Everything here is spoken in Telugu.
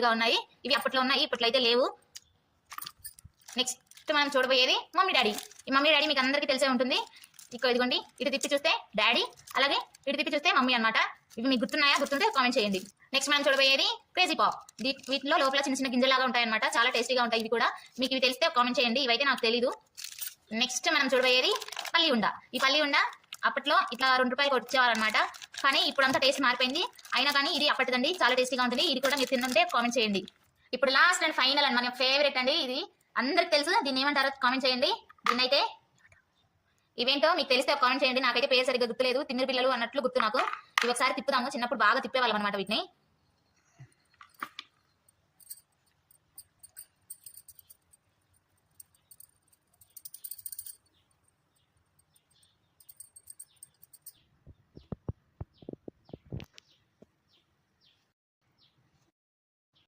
గా ఉన్నాయి. ఇవి అప్పట్లో ఉన్నాయి, ఇప్పట్లో అయితే లేవు. నెక్స్ట్ మనం చూడబోయేది మమ్మీ డాడీ. ఈ మమ్మీ డాడీ మీకు అందరికీ తెలిసే ఉంటుంది. ఇక్కడ ఇదిగోండి, ఇటు తిప్పి చూస్తే డాడీ, అలాగే ఇటు తిప్పి చూస్తే మమ్మీ అనమాట. ఇవి మీకు గుర్తున్నాయా? గుర్తుంటే కామెంట్ చేయండి. నెక్స్ట్ మనం చూడబోయేది క్రేజీ పాప్. వీటిలో లోపల చిన్న చిన్న గింజలాగా ఉంటాయన్నమాట, చాలా టేస్టీగా ఉంటాయి. ఇవి కూడా మీకు ఇవి తెలిస్తే కామెంట్ చేయండి, ఇవైతే నాకు తెలీదు. నెక్స్ట్ మనం చూడబోయేది పల్లి ఉండ. ఈ పల్లి ఉండ అప్పట్లో ఇట్లా 2 రూపాయలకి వచ్చేవారనమాట, కానీ ఇప్పుడు అంతా టేస్ట్ మారిపోయింది. అయినా కానీ ఇది అప్పటిదండి, చాలా టేస్టీగా ఉంటుంది. ఇది కూడా మీరు తిన్నుంటే కామెంట్ చేయండి. ఇప్పుడు లాస్ట్ అండ్ ఫైనల్ అండ్ మన ఫేవరెట్ అండి, ఇది అందరికి తెలుసు. దీన్ని ఏమంటారో కామెంట్ చేయండి. దీన్నైతే ఇవేంటో మీకు తెలిస్తే కామెంట్ చేయండి. నాకైతే పేరు సరిగ్గా గుర్తులేదు, తిమ్మిరి పిల్లలు అన్నట్లు గుర్తు నాకు. ఇవి ఒకసారి తిప్పుదాము. చిన్నప్పుడు బాగా తిప్పేవాళ్ళం అనమాట వీటిని.